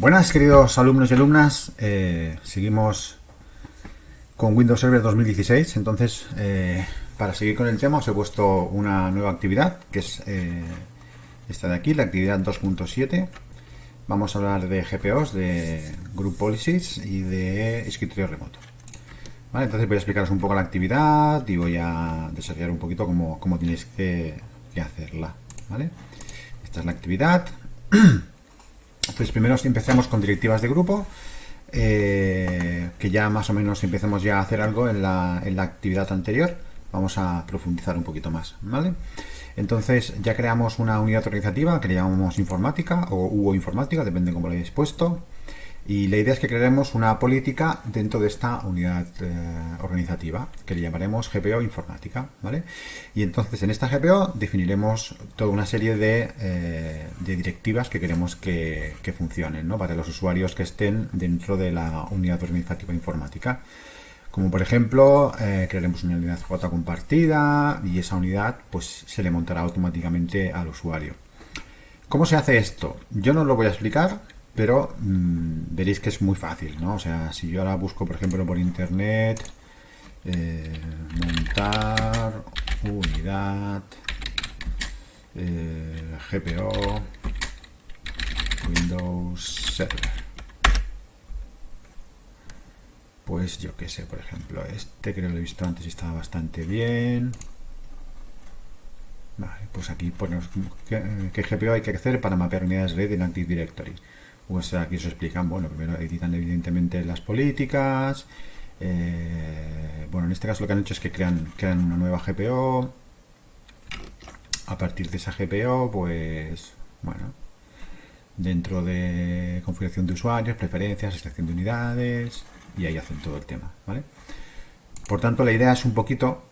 Buenas, queridos alumnos y alumnas. Seguimos con Windows Server 2016. Entonces, para seguir con el tema, os he puesto una nueva actividad, que es esta de aquí, la actividad 2.7. Vamos a hablar de GPOs, de Group Policies y de escritorio remoto. Vale, entonces voy a explicaros un poco la actividad y voy a desarrollar un poquito cómo tenéis que hacerla. ¿Vale? Esta es la actividad. Entonces primero empezamos con directivas de grupo, que ya más o menos empezamos ya a hacer algo en la actividad anterior. Vamos a profundizar un poquito más, ¿vale? Entonces ya creamos una unidad organizativa que le llamamos informática o informática, depende cómo lo hayáis puesto. Y la idea es que crearemos una política dentro de esta unidad organizativa, que le llamaremos GPO informática, ¿vale? Y entonces en esta GPO definiremos toda una serie de directivas que queremos que funcionen, ¿no? Para los usuarios que estén dentro de la unidad organizativa informática. Como por ejemplo, crearemos una unidad J compartida y esa unidad pues se le montará automáticamente al usuario. ¿Cómo se hace esto? Yo no lo voy a explicar, pero veréis que es muy fácil, ¿no? O sea, si yo ahora busco, por ejemplo, por internet, montar unidad GPO Windows Server, pues yo qué sé, por ejemplo, este creo que lo he visto antes y estaba bastante bien. Vale, pues aquí ponemos qué GPO hay que hacer para mapear unidades red en Active Directory. Pues aquí os explican, bueno, primero editan evidentemente las políticas. Bueno, en este caso lo que han hecho es que crean una nueva GPO. A partir de esa GPO, pues, bueno, dentro de configuración de usuarios, preferencias, extracción de unidades, y ahí hacen todo el tema, ¿vale? Por tanto, la idea es un poquito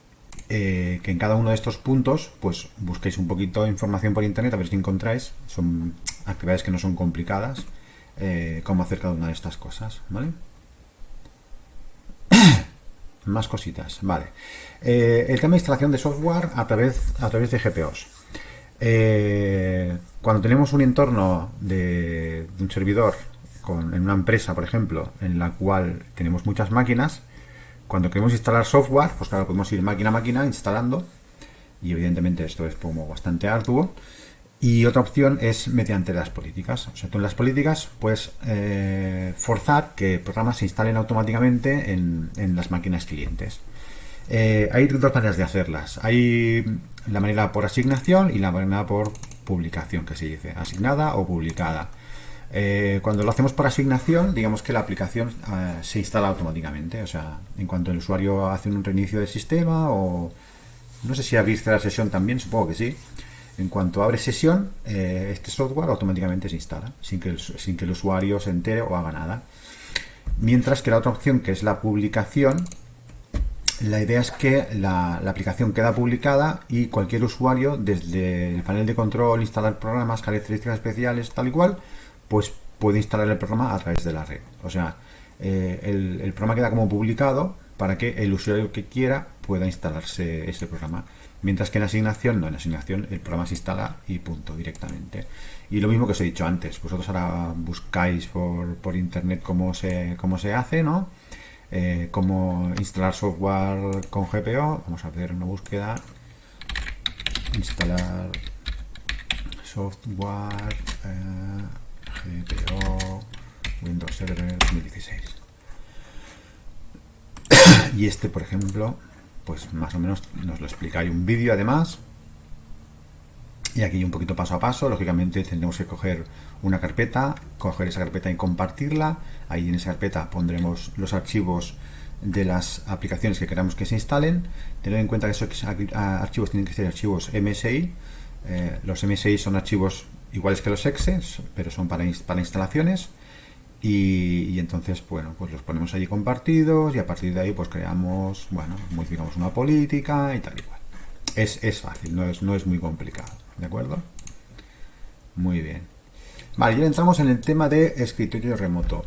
que en cada uno de estos puntos pues busquéis un poquito de información por internet, a ver si encontráis. Son actividades que no son complicadas, cómo hacer cada una de estas cosas, ¿vale? Más cositas, vale. El tema de instalación de software a través de GPOs. Cuando tenemos un entorno de un servidor en una empresa, por ejemplo, en la cual tenemos muchas máquinas, cuando queremos instalar software, pues claro, podemos ir máquina a máquina instalando, y evidentemente esto es como bastante arduo. Y otra opción es mediante las políticas. O sea, tú en las políticas puedes forzar que programas se instalen automáticamente en las máquinas clientes. Hay dos maneras de hacerlas. Hay la manera por asignación y la manera por publicación, que se dice, asignada o publicada. Cuando lo hacemos por asignación, digamos que la aplicación se instala automáticamente. O sea, en cuanto el usuario hace un reinicio del sistema, o no sé si abrirse la sesión también, supongo que sí. En cuanto abre sesión, este software automáticamente se instala, sin que el usuario se entere o haga nada. Mientras que la otra opción, que es la publicación, la idea es que la aplicación queda publicada y cualquier usuario, desde el panel de control, instalar programas, características especiales, tal y cual, pues puede instalar el programa a través de la red. O sea, el programa queda como publicado para que el usuario que quiera pueda instalarse ese programa. Mientras que en asignación, no, en asignación el programa se instala y punto, directamente. Y lo mismo que os he dicho antes, vosotros ahora buscáis por internet cómo se hace, ¿no? Cómo instalar software con GPO. Vamos a hacer una búsqueda. Instalar software GPO Windows Server 2016. Y este, por ejemplo, pues más o menos nos lo explica. Hay un vídeo además, y aquí un poquito paso a paso. Lógicamente tendremos que coger una carpeta, coger esa carpeta y compartirla. Ahí en esa carpeta pondremos los archivos de las aplicaciones que queramos que se instalen. Tener en cuenta que esos archivos tienen que ser archivos MSI. Los MSI son archivos iguales que los exe, pero son para instalaciones. Y entonces, bueno, pues los ponemos allí compartidos, y a partir de ahí pues creamos, bueno, modificamos una política y tal y cual. Es fácil, no es muy complicado, ¿de acuerdo? Muy bien. Vale, ya entramos en el tema de escritorio remoto.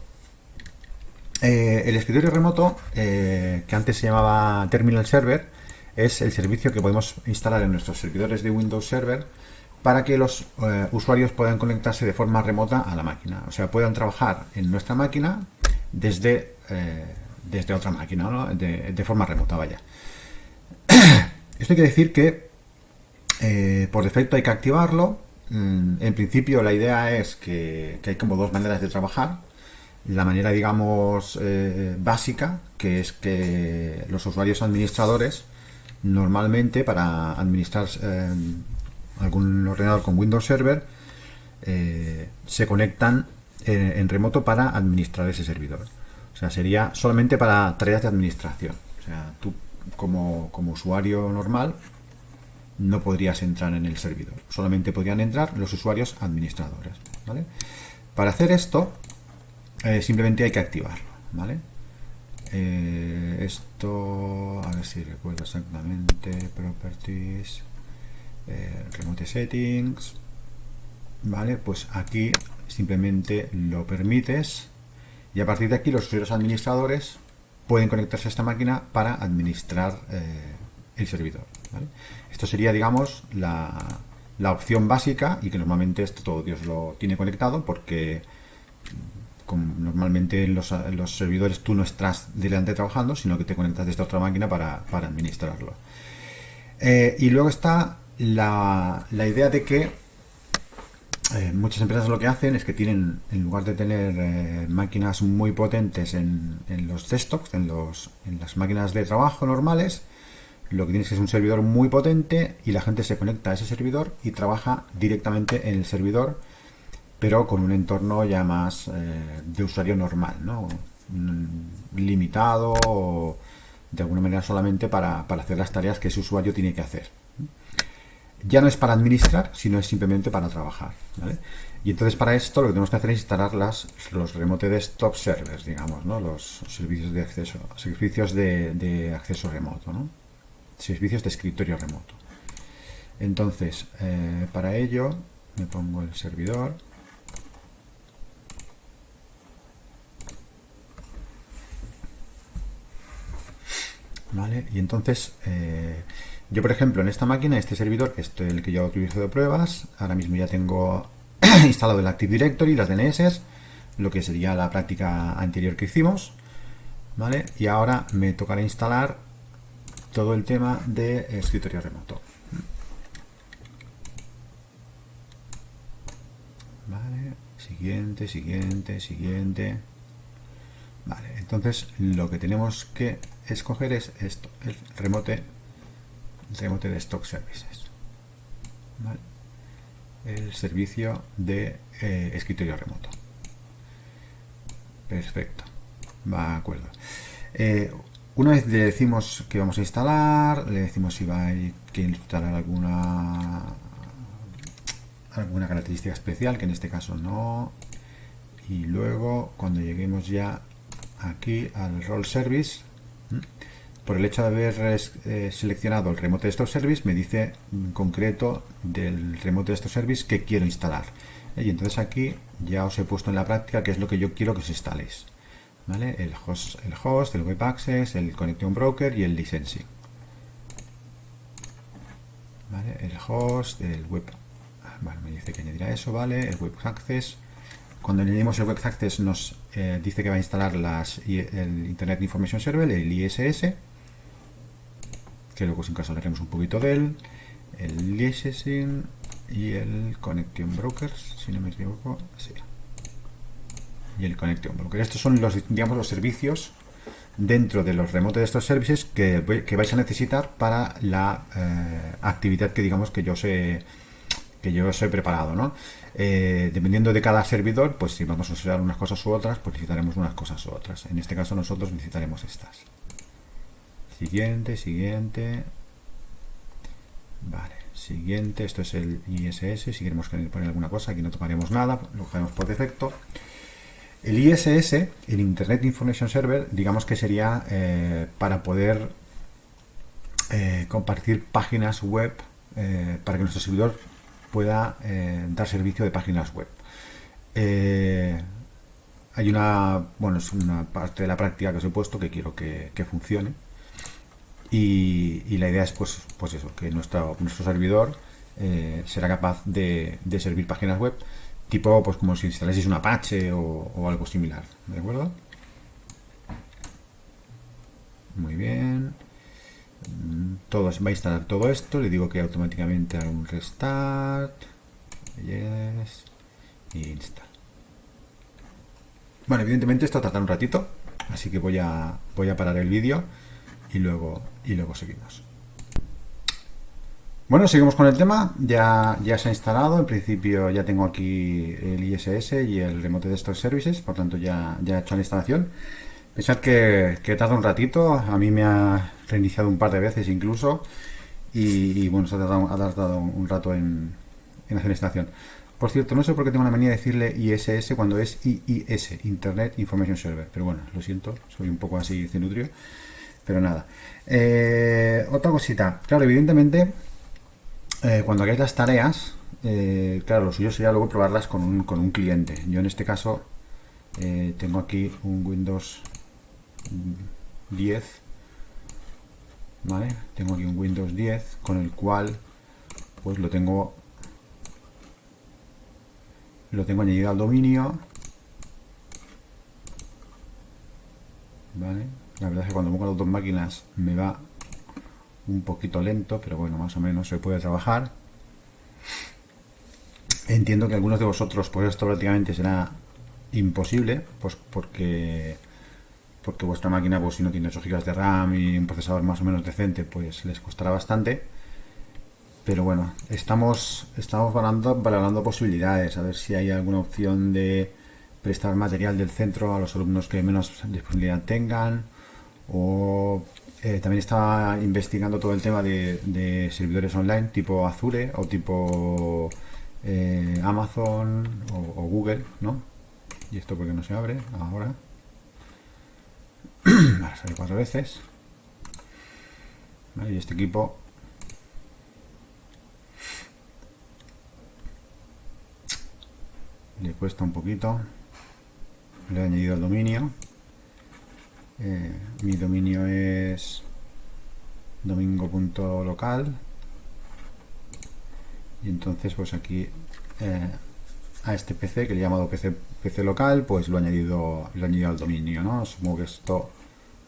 El escritorio remoto, que antes se llamaba Terminal Server, es el servicio que podemos instalar en nuestros servidores de Windows Server para que los usuarios puedan conectarse de forma remota a la máquina. O sea, puedan trabajar en nuestra máquina desde otra máquina, ¿no? De forma remota, vaya. Esto quiere decir que por defecto hay que activarlo. En principio la idea es que hay como dos maneras de trabajar. La manera, digamos, básica, que es que los usuarios administradores normalmente para administrar algún ordenador con Windows Server se conectan en remoto para administrar ese servidor. O sea, sería solamente para tareas de administración. O sea, tú como usuario normal no podrías entrar en el servidor. Solamente podrían entrar los usuarios administradores, ¿vale? Para hacer esto, simplemente hay que activarlo, ¿vale? Esto, a ver si recuerdo exactamente, Properties, Remote Settings, ¿vale? Pues aquí simplemente lo permites y a partir de aquí los usuarios administradores pueden conectarse a esta máquina para administrar el servidor, ¿vale? Esto sería, digamos, la opción básica y que normalmente esto todo Dios lo tiene conectado porque normalmente en los servidores tú no estás delante trabajando, sino que te conectas desde otra máquina para administrarlo. Y luego está la idea de que muchas empresas lo que hacen es que tienen, en lugar de tener máquinas muy potentes en los desktops, en las máquinas de trabajo normales, lo que tienes es un servidor muy potente y la gente se conecta a ese servidor y trabaja directamente en el servidor, pero con un entorno ya más de usuario normal, ¿no? Limitado o de alguna manera solamente para hacer las tareas que ese usuario tiene que hacer. Ya no es para administrar, sino es simplemente para trabajar, ¿vale? Y entonces para esto lo que tenemos que hacer es instalar los Remote Desktop Servers, digamos, ¿no? Los servicios de acceso, servicios de acceso remoto, ¿no? Servicios de escritorio remoto. Entonces, para ello me pongo el servidor. ¿Vale? Y entonces, yo por ejemplo en esta máquina, este servidor, que es el que yo utilizo de pruebas, ahora mismo ya tengo instalado el Active Directory, las DNS, lo que sería la práctica anterior que hicimos, ¿vale? Y ahora me tocará instalar todo el tema de escritorio remoto. Vale, siguiente, siguiente, siguiente. Vale, entonces lo que tenemos que escoger es esto, el Remote Desktop Services, ¿vale? El servicio de escritorio remoto. Perfecto, va de acuerdo. Una vez le decimos que vamos a instalar, le decimos si va a que instalar alguna característica especial, que en este caso no, y luego cuando lleguemos ya aquí al Role Service, por el hecho de haber seleccionado el Remote Desktop Service, me dice en concreto del Remote Desktop Service que quiero instalar. Y entonces aquí ya os he puesto en la práctica qué es lo que yo quiero que os instaléis, ¿vale? El host, el Web Access, el Connection Broker y el Licensing, ¿vale? El host, el Web, bueno, me dice que añadirá eso, ¿vale? El Web Access. Cuando añadimos el Web Access nos dice que va a instalar el Internet Information Server, el ISS, que luego sin caso hablaremos un poquito de él, el Licensing y el Connection Brokers, si no me equivoco, sí. Y el Connection Broker. Estos son los, digamos, los servicios dentro de los remotes de estos servicios que vais a necesitar para la actividad que digamos que yo os he preparado, ¿no? Dependiendo de cada servidor, pues si vamos a usar unas cosas u otras, pues necesitaremos unas cosas u otras. En este caso nosotros necesitaremos estas. Siguiente, siguiente. Vale, siguiente, esto es el ISS. Si queremos poner alguna cosa, aquí no tocaremos nada, lo dejamos por defecto. El ISS, el Internet Information Server, digamos que sería para poder compartir páginas web para que nuestro servidor pueda dar servicio de páginas web. Hay es una parte de la práctica que os he puesto que quiero que funcione y la idea es pues eso, que nuestro servidor será capaz de servir páginas web, tipo pues como si instalaseis un Apache o algo similar, ¿de acuerdo? Muy bien. Todo, va a instalar todo esto, le digo que automáticamente haga un restart, yes, y install. Bueno, evidentemente esto tarda un ratito, así que voy a parar el vídeo y luego seguimos. Bueno, seguimos con el tema. Ya se ha instalado. En principio ya tengo aquí el ISS y el Remote Desktop Services, por tanto ya he hecho la instalación. Pensad que tarda un ratito. A mí me ha reiniciado un par de veces incluso. Y bueno, se ha tardado un rato en hacer la instalación. Por cierto, no sé por qué tengo la manía de decirle ISS cuando es IIS, Internet Information Server. Pero bueno, lo siento, soy un poco así cenutrio. Pero nada. Otra cosita. Claro, evidentemente, cuando hagáis las tareas, claro, lo suyo sería luego probarlas con un cliente. Yo en este caso tengo aquí un Windows 10, ¿vale? Tengo aquí un Windows 10 con el cual pues lo tengo añadido al dominio, ¿vale? La verdad es que cuando pongo las dos máquinas me va un poquito lento, pero bueno, más o menos se puede trabajar. Entiendo que algunos de vosotros pues esto prácticamente será imposible, pues porque vuestra máquina, pues si no tiene 8 GB de RAM y un procesador más o menos decente, pues les costará bastante. Pero bueno, estamos valorando posibilidades, a ver si hay alguna opción de prestar material del centro a los alumnos que menos disponibilidad tengan, o también estaba investigando todo el tema de servidores online tipo Azure o tipo Amazon o Google, ¿no? Y esto porque no se abre ahora. Vale, sale 4 veces. Vale, y este equipo le cuesta un poquito. Le he añadido el dominio. Mi dominio es domingo.local y entonces pues aquí a este PC que le he llamado PC local, pues lo he añadido al dominio, ¿no? Supongo que esto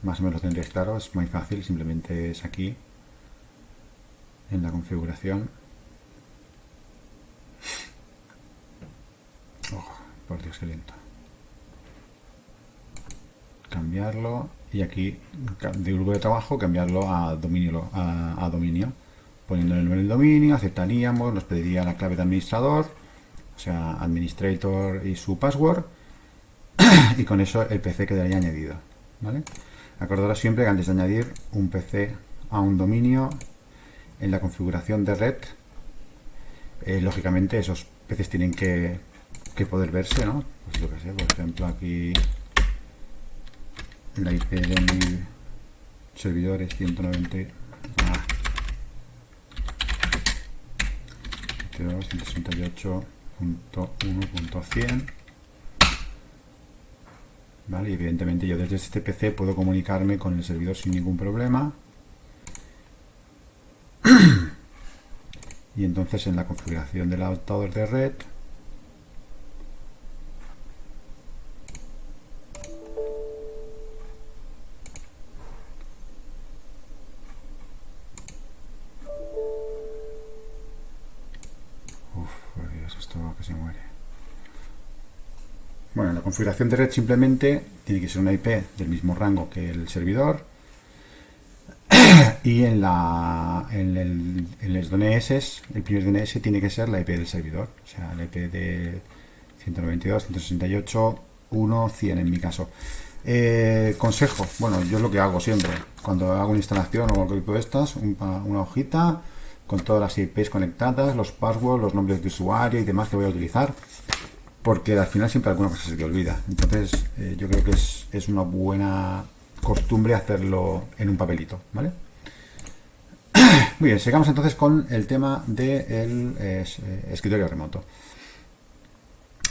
más o menos lo tendréis claro, es muy fácil, simplemente es aquí en la configuración. Oh, por Dios, qué lento. Cambiarlo y aquí de grupo de trabajo cambiarlo a dominio, poniendo el nombre del dominio, aceptaríamos, nos pediría la clave de administrador, o sea, administrator y su password, y con eso el PC quedaría añadido, ¿vale? Acordaros siempre que antes de añadir un PC a un dominio, en la configuración de red, lógicamente esos PCs tienen que poder verse, ¿no? Pues lo que sé, por ejemplo aquí la IP de mi servidor es 168.1.100, ¿vale? Y evidentemente yo desde este PC puedo comunicarme con el servidor sin ningún problema. Y entonces en la configuración del adaptador de red que se muere. Bueno, en la configuración de red simplemente tiene que ser una IP del mismo rango que el servidor, y en los DNS, el primer DNS tiene que ser la IP del servidor, o sea, la IP de 192.168.1.100 en mi caso. Consejo, bueno, yo es lo que hago siempre cuando hago una instalación o algo tipo de estas, una hojita con todas las IPs conectadas, los passwords, los nombres de usuario y demás que voy a utilizar, porque al final siempre alguna cosa se te olvida. Entonces yo creo que es una buena costumbre hacerlo en un papelito, ¿vale? Muy bien, sigamos entonces con el tema del escritorio remoto.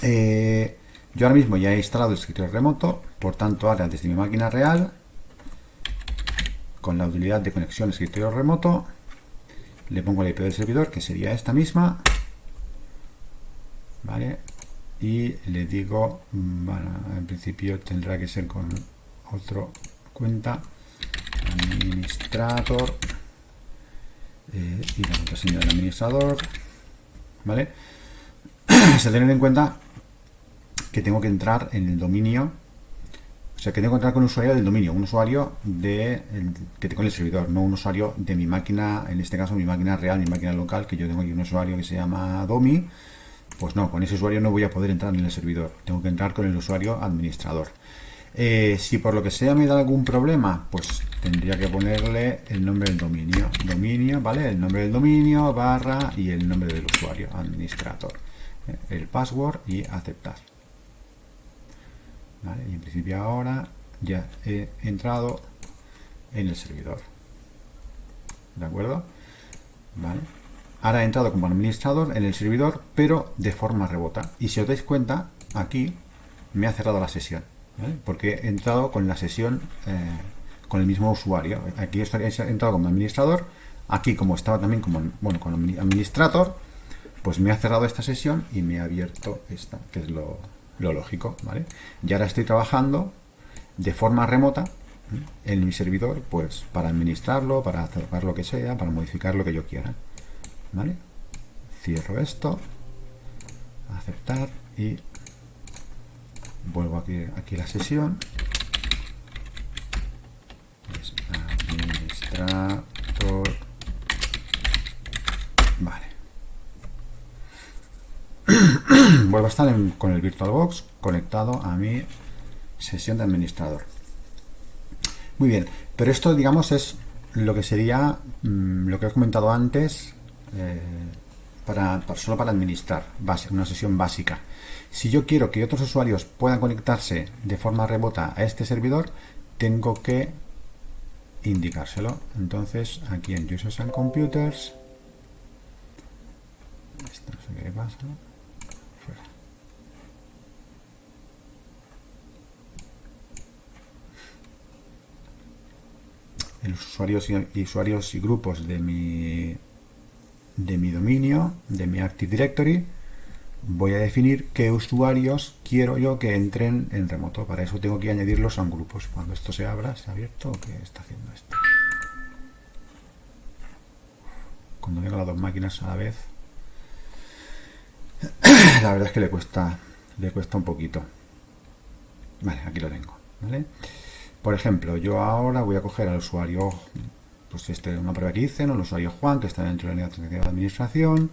Yo ahora mismo ya he instalado el escritorio remoto, por tanto ahora desde mi máquina real, con la utilidad de conexión escritorio remoto, le pongo la IP del servidor, que sería esta misma, ¿vale? Y le digo, bueno, en principio tendrá que ser con otra cuenta, administrador, y la contraseña del administrador, ¿vale? Es tener en cuenta que tengo que entrar en el dominio, o sea, que tengo que entrar con un usuario del dominio, un usuario que tengo en el servidor, no un usuario de mi máquina, en este caso mi máquina real, mi máquina local, que yo tengo aquí un usuario que se llama Domi. Pues no, con ese usuario no voy a poder entrar en el servidor, tengo que entrar con el usuario administrador. Si por lo que sea me da algún problema, pues tendría que ponerle el nombre del dominio, ¿vale? El nombre del dominio, barra y el nombre del usuario, administrador, el password y aceptar. ¿Vale? Y en principio ahora ya he entrado en el servidor, ¿de acuerdo? ¿Vale? Ahora he entrado como administrador en el servidor, pero de forma remota. Y si os dais cuenta, aquí me ha cerrado la sesión, ¿vale? Porque he entrado con la sesión con el mismo usuario. Aquí he entrado como administrador, aquí como estaba también como administrador, pues me ha cerrado esta sesión y me ha abierto esta, que es lo lógico, ¿vale? Y ahora estoy trabajando de forma remota en mi servidor, pues para administrarlo, para hacer lo que sea, para modificar lo que yo quiera, ¿vale? Cierro esto, aceptar y vuelvo aquí la sesión. Es administrador, vale. Vuelvo a estar con el VirtualBox conectado a mi sesión de administrador. Muy bien, pero esto, digamos, es lo que sería lo que he comentado antes, solo para administrar, una sesión básica. Si yo quiero que otros usuarios puedan conectarse de forma remota a este servidor, tengo que indicárselo. Entonces, aquí en Users and Computers, esto no sé qué pasa. Fuera. El usuarios y grupos de mi dominio, de mi Active Directory, voy a definir qué usuarios quiero yo que entren en remoto. Para eso tengo que añadirlos a un grupo. Cuando esto se abra, ¿está abierto o qué está haciendo esto? Cuando tengo las dos máquinas a la vez, la verdad es que le cuesta un poquito. Vale, aquí lo tengo, ¿vale? Por ejemplo, yo ahora voy a coger al usuario, pues una prueba que hice, ¿no? El usuario Juan, que está dentro de la unidad de administración.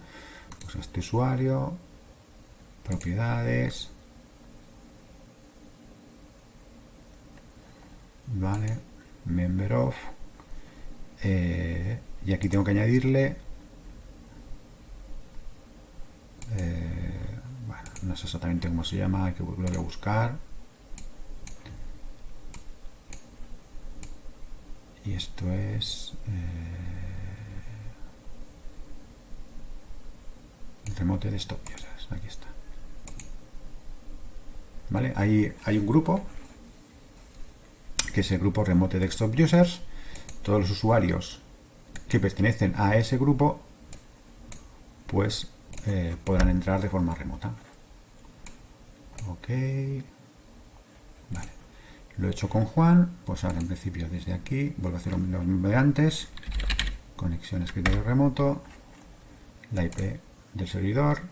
Pues este usuario, propiedades, vale, member of, y aquí tengo que añadirle, bueno, no sé exactamente cómo se llama, hay que volver a buscar. Y esto es Remote Desktop Users. Aquí está. ¿Vale? Ahí hay un grupo que es el grupo Remote Desktop Users. Todos los usuarios que pertenecen a ese grupo pues podrán entrar de forma remota. Ok. Vale. Lo he hecho con Juan, pues ahora en principio desde aquí vuelvo a hacer lo mismo de antes. Conexión escritorio remoto, la IP del servidor,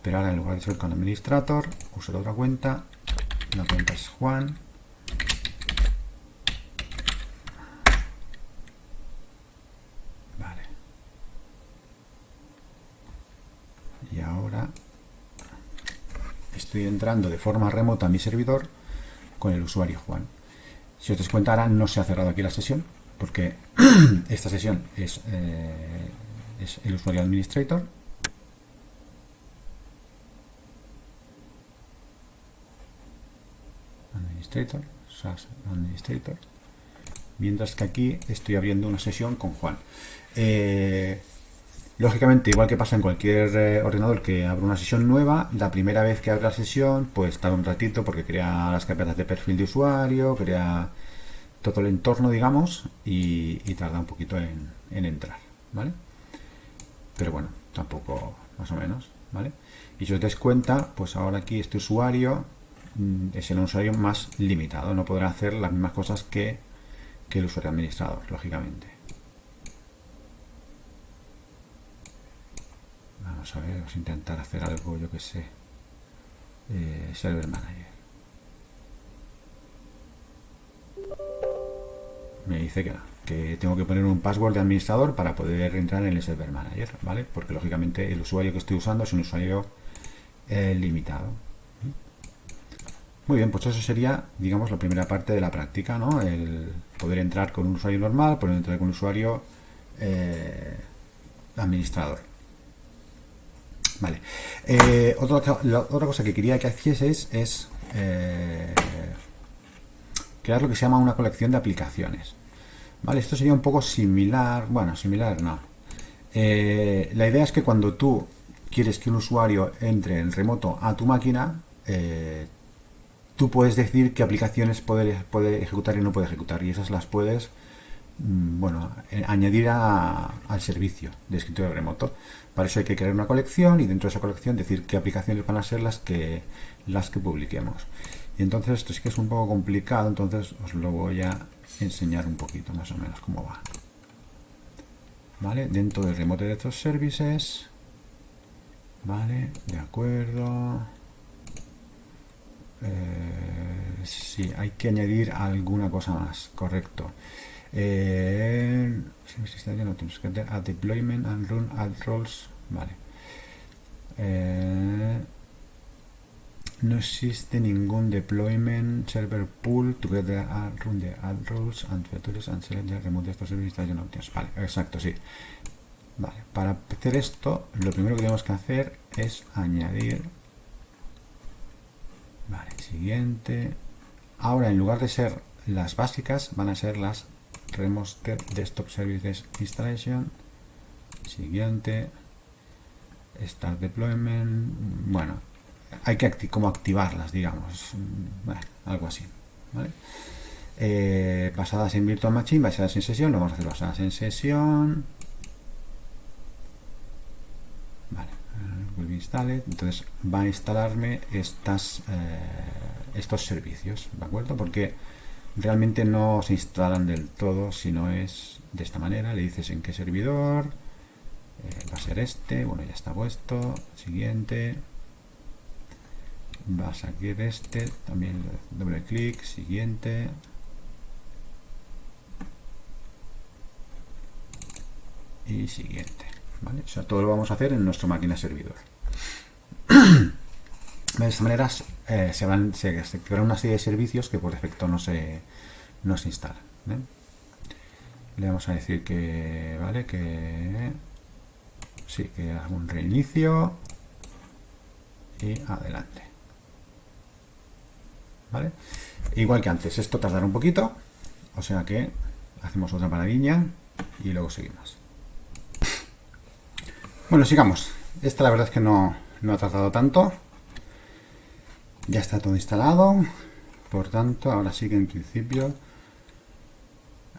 pero ahora en lugar de ser con administrador, uso la otra cuenta. La cuenta es Juan. Vale. Y ahora estoy entrando de forma remota a mi servidor con el usuario Juan. Si os dais cuenta, ahora no se ha cerrado aquí la sesión, porque esta sesión es el usuario administrator. Administrator, mientras que aquí estoy abriendo una sesión con Juan. Lógicamente, igual que pasa en cualquier ordenador que abre una sesión nueva, la primera vez que abre la sesión, pues tarda un ratito porque crea las carpetas de perfil de usuario, crea todo el entorno, digamos, y tarda un poquito en entrar, ¿vale? Pero bueno, tampoco, más o menos, ¿vale? Y si os dais cuenta, pues ahora aquí este usuario es el usuario más limitado, no podrá hacer las mismas cosas que el usuario administrador, lógicamente. Vamos a ver, vamos a intentar hacer algo, yo que sé, Server Manager. Me dice que tengo que poner un password de administrador para poder entrar en el Server Manager, ¿vale? Porque lógicamente el usuario que estoy usando es un usuario limitado. Muy bien, pues eso sería, digamos, la primera parte de la práctica, ¿no? El poder entrar con un usuario normal, poder entrar con un usuario administrador. Vale. Otra cosa que quería que hicieseis es crear lo que se llama una colección de aplicaciones. Vale, esto sería un poco similar, bueno, similar no. La idea es que cuando tú quieres que un usuario entre en remoto a tu máquina, tú puedes decir qué aplicaciones puede ejecutar y no puede ejecutar, y esas las puedes bueno, añadir al servicio de escritorio remoto. Para eso hay que crear una colección y dentro de esa colección decir qué aplicaciones van a ser las que publiquemos. Y entonces esto sí que es un poco complicado, entonces os lo voy a enseñar un poquito más o menos cómo va. Vale, dentro del Remote Desktop Services, vale, de acuerdo. Sí, hay que añadir alguna cosa más, correcto. A deployment and run alt roles, vale. No existe ningún deployment server pool together and run the alt roles and features and select the remote desktop service installation options. Vale, exacto, sí. Vale, para hacer esto, lo primero que tenemos que hacer es añadir. Vale, siguiente. Ahora, en lugar de ser las básicas, van a ser las Remote Desktop Services Installation. Siguiente. Start Deployment. Bueno, hay que como activarlas, digamos. Bueno, algo así. ¿Vale? Basadas en Virtual Machine, basadas en sesión. Lo vamos a hacer basadas en sesión. Vale, will be installed. Entonces va a instalarme estos servicios, ¿de acuerdo? Porque realmente no se instalan del todo si no es de esta manera. Le dices en qué servidor, va a ser este, bueno, ya está puesto. Siguiente, vas a ir este, también doble clic, siguiente. Y siguiente, ¿vale? O sea, todo lo vamos a hacer en nuestra máquina servidor. De esta manera se crean una serie de servicios que por defecto no se instalan. Le vamos a decir que, vale, que sí, que haga un reinicio y adelante. ¿Vale? Igual que antes, esto tardará un poquito, o sea que hacemos otra paradilla y luego seguimos. Bueno, sigamos. Esta la verdad es que no ha tardado tanto. Ya está todo instalado. Por tanto, ahora sí que en principio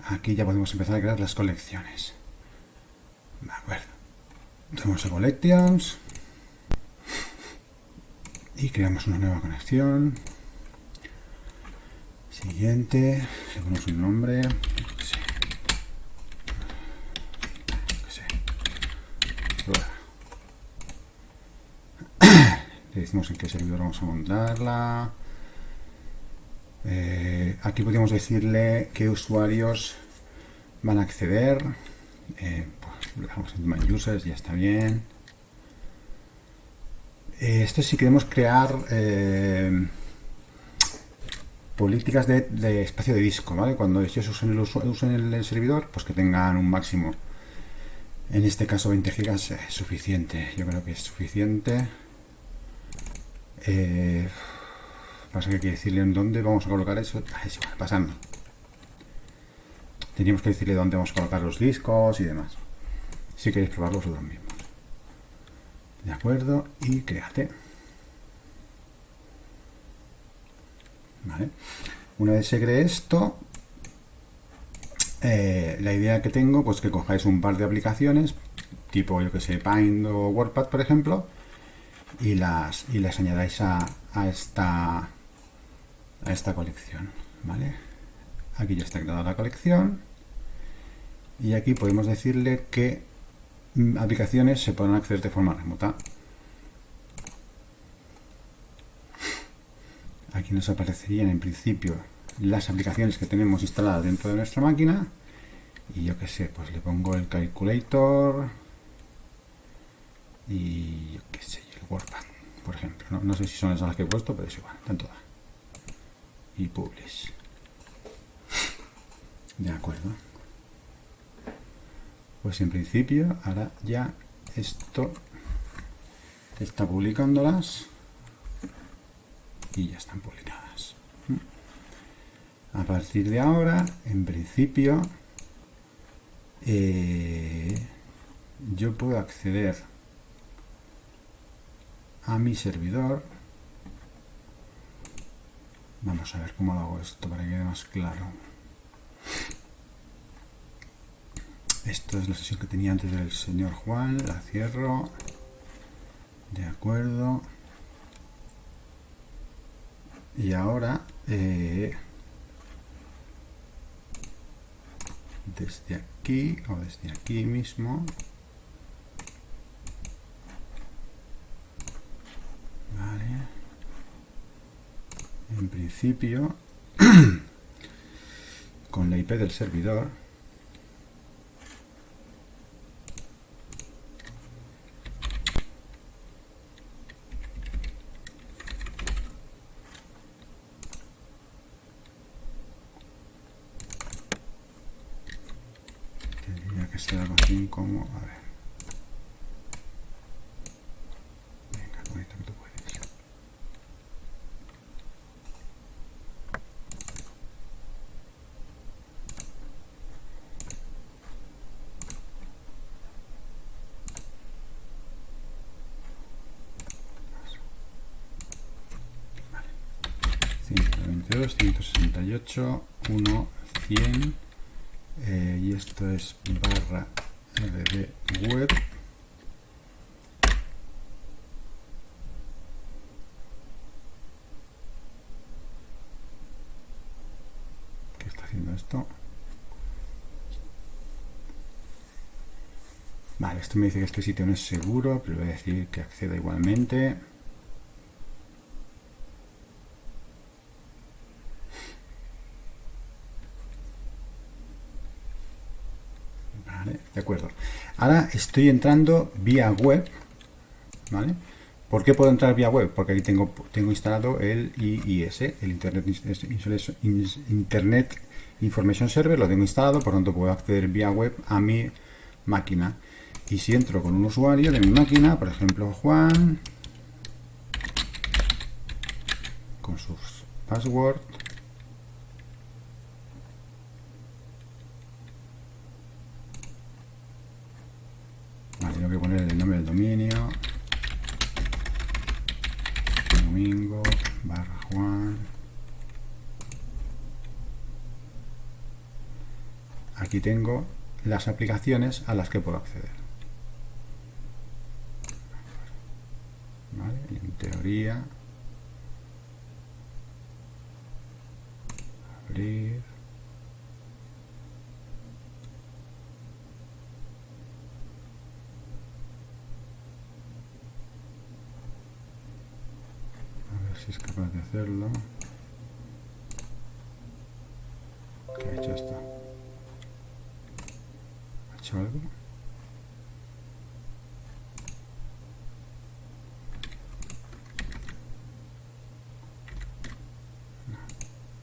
aquí ya podemos empezar a crear las colecciones. De acuerdo. Tenemos a Collections y creamos una nueva conexión. Siguiente, le ponemos un nombre. Le decimos en qué servidor vamos a montarla. Aquí podemos decirle qué usuarios van a acceder. Pues le damos en My Users, ya está bien. Esto si queremos crear políticas de espacio de disco, ¿vale? Cuando ellos usen el servidor, pues que tengan un máximo. En este caso 20 gigas es suficiente, yo creo que es suficiente. Pasa que hay que decirle en dónde vamos a colocar eso. Es igual, pasando. Teníamos que decirle dónde vamos a colocar los discos y demás. Si queréis probarlo vosotros mismos. De acuerdo, y créate. Vale. Una vez se cree esto, La idea que tengo, pues que cojáis un par de aplicaciones, tipo, yo que sé, Paint o WordPad, por ejemplo, y las añadáis a esta colección, ¿vale? Aquí ya está creada la colección y aquí podemos decirle que aplicaciones se pueden acceder de forma remota. Aquí nos aparecerían en principio las aplicaciones que tenemos instaladas dentro de nuestra máquina y yo que sé, pues le pongo el calculator y yo que sé, el WordPad, por ejemplo. No sé si son esas las que he puesto, pero es igual, están todas. Y publish. De acuerdo. Pues en principio ahora ya esto está publicándolas y ya están publicadas. A partir de ahora, en principio, yo puedo acceder a mi servidor. Vamos a ver cómo lo hago esto para que quede más claro. Esto es la sesión que tenía antes del señor Juan. La cierro. De acuerdo. Y ahora desde aquí o desde aquí mismo, vale, en principio con la IP del servidor tendría que ser algo así como, a ver, venga, con esto que tú puedes. Vale. 122, 168, 1, 100 y esto es barra rd web. ¿Qué está haciendo esto? Vale, esto me dice que este sitio no es seguro, pero voy a decir que acceda igualmente. Vale, de acuerdo. Ahora estoy entrando vía web, ¿vale? ¿Por qué puedo entrar vía web? Porque aquí tengo instalado el IIS, el Internet Information Server, lo tengo instalado, por lo tanto puedo acceder vía web a mi máquina. Y si entro con un usuario de mi máquina, por ejemplo Juan, con sus passwords, vale, tengo que poner el nombre del dominio, domingo /Juan. Aquí tengo las aplicaciones a las que puedo acceder. Vale, y en teoría abrir, a ver si es capaz de hacerlo. ¿Qué ha hecho esto? ¿Ha hecho algo?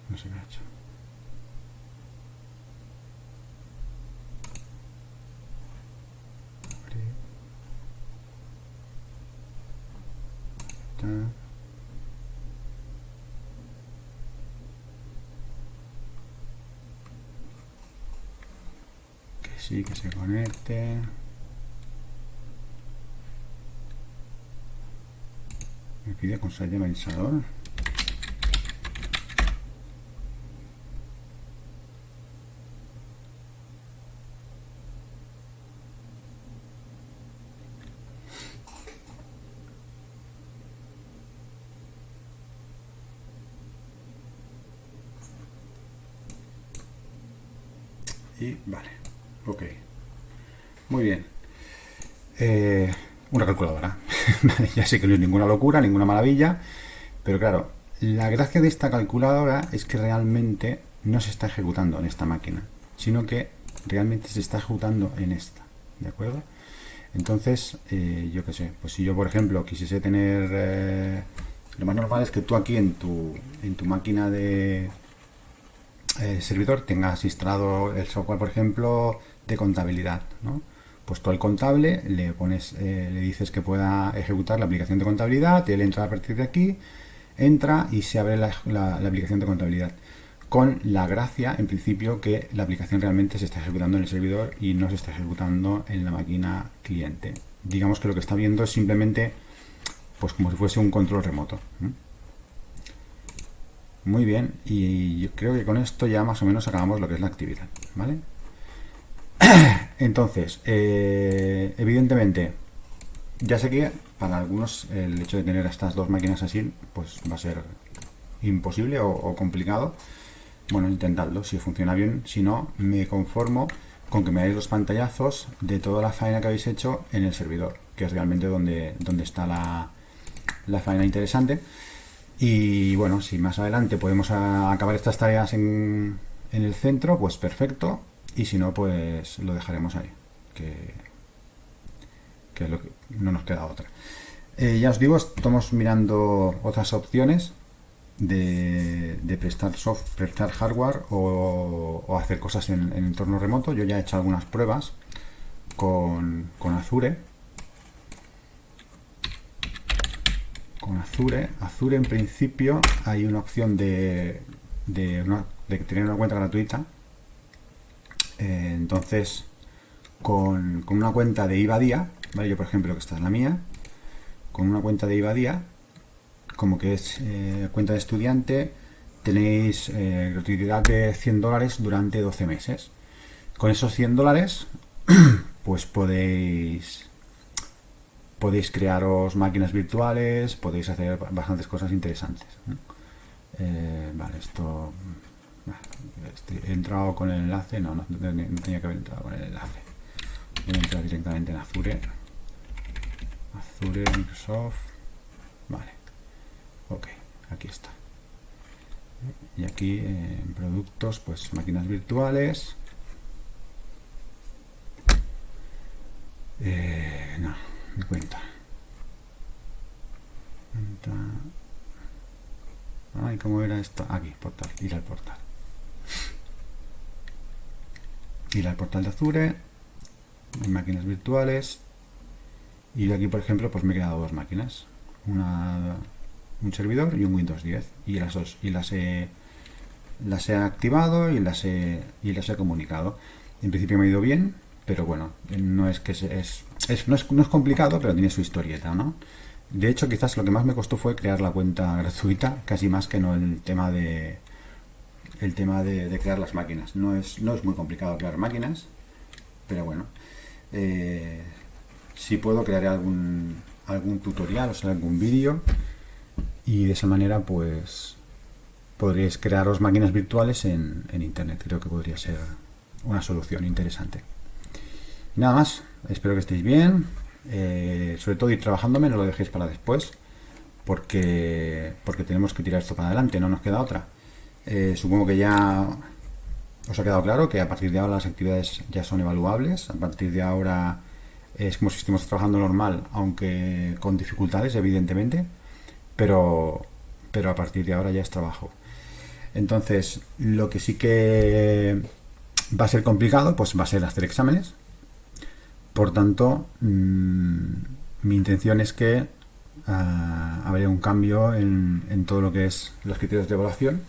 No sé qué ha hecho. Abrir. Está. Que sí, que se conecte. Me pide contraseña del administrador. Y vale, ok. Muy bien. Una calculadora. Ya sé que no es ninguna locura, ninguna maravilla, pero claro, la gracia de esta calculadora es que realmente no se está ejecutando en esta máquina, sino que realmente se está ejecutando en esta, ¿de acuerdo? Entonces, yo qué sé, pues si yo, por ejemplo, quisiese tener... lo más normal es que tú aquí en tu máquina de servidor tengas instalado el software, por ejemplo, de contabilidad, ¿no? Pues tú al contable le pones, le dices que pueda ejecutar la aplicación de contabilidad, él entra a partir de aquí, entra y se abre la aplicación de contabilidad. Con la gracia, en principio, que la aplicación realmente se está ejecutando en el servidor y no se está ejecutando en la máquina cliente. Digamos que lo que está viendo es simplemente, pues como si fuese un control remoto. Muy bien, y yo creo que con esto ya más o menos acabamos lo que es la actividad, ¿vale? Entonces, evidentemente, ya sé que para algunos el hecho de tener estas dos máquinas así, pues va a ser imposible o complicado. Bueno, intentadlo, si funciona bien, si no, me conformo con que me hagáis los pantallazos de toda la faena que habéis hecho en el servidor, que es realmente donde está la faena interesante. Y bueno, si más adelante podemos acabar estas tareas en el centro, pues perfecto. Y si no, pues lo dejaremos ahí, que es lo que no nos queda otra. Ya os digo, estamos mirando otras opciones de prestar prestar hardware o hacer cosas en entorno remoto. Yo ya he hecho algunas pruebas con Azure. Con Azure en principio hay una opción de tener una cuenta gratuita. Entonces, con una cuenta de Ibadía, ¿vale? Yo por ejemplo, que esta es la mía, con una cuenta de Ibadía, como que es cuenta de estudiante, tenéis gratuidad de $100 durante 12 meses. Con esos $100, pues podéis crearos máquinas virtuales, podéis hacer bastantes cosas interesantes, ¿no? Vale, esto... he entrado con el enlace, no tenía que haber entrado con el enlace. Voy a entrar directamente en Azure, Microsoft, vale, ok, aquí está. Y aquí en productos, pues máquinas virtuales, no, mi cuenta. Ay, ¿cómo era esto? Aquí, portal, ir al portal. Ir al portal de Azure, en máquinas virtuales, y aquí por ejemplo pues me he quedado dos máquinas, un servidor y un Windows 10, y las dos, y las he activado y las he comunicado. En principio me ha ido bien, pero bueno, no es que no es complicado, pero tiene su historieta, ¿no? De hecho, quizás lo que más me costó fue crear la cuenta gratuita, casi más que no el tema de crear las máquinas. No es muy complicado crear máquinas, pero bueno, si puedo crearé algún tutorial, o sea, algún vídeo, y de esa manera pues podréis crearos máquinas virtuales en internet. Creo que podría ser una solución interesante. Y nada más, espero que estéis bien, sobre todo ir trabajándome, no lo dejéis para después, porque tenemos que tirar esto para adelante, no nos queda otra. Supongo que ya os ha quedado claro que a partir de ahora las actividades ya son evaluables. A partir de ahora es como si estemos trabajando normal, aunque con dificultades, evidentemente, pero a partir de ahora ya es trabajo. Entonces, lo que sí que va a ser complicado, pues va a ser hacer exámenes. Por tanto, mi intención es que habría un cambio en todo lo que es los criterios de evaluación,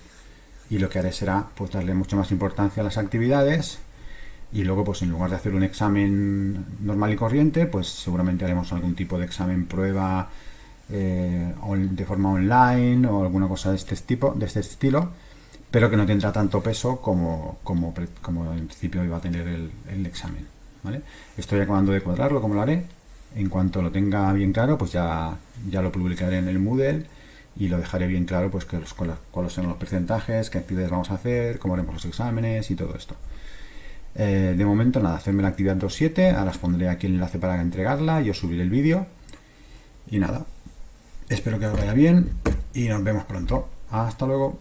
y lo que haré será pues darle mucha más importancia a las actividades, y luego pues en lugar de hacer un examen normal y corriente, pues seguramente haremos algún tipo de examen prueba de forma online o alguna cosa de este estilo, pero que no tendrá tanto peso como en principio iba a tener el examen, ¿vale? Estoy acabando de cuadrarlo como lo haré. En cuanto lo tenga bien claro, pues ya lo publicaré en el Moodle y lo dejaré bien claro, pues cuáles son los porcentajes, qué actividades vamos a hacer, cómo haremos los exámenes y todo esto. De momento nada, hacerme la actividad 2.7, ahora os pondré aquí el enlace para entregarla y os subiré el vídeo. Y nada, espero que os vaya bien y nos vemos pronto. Hasta luego.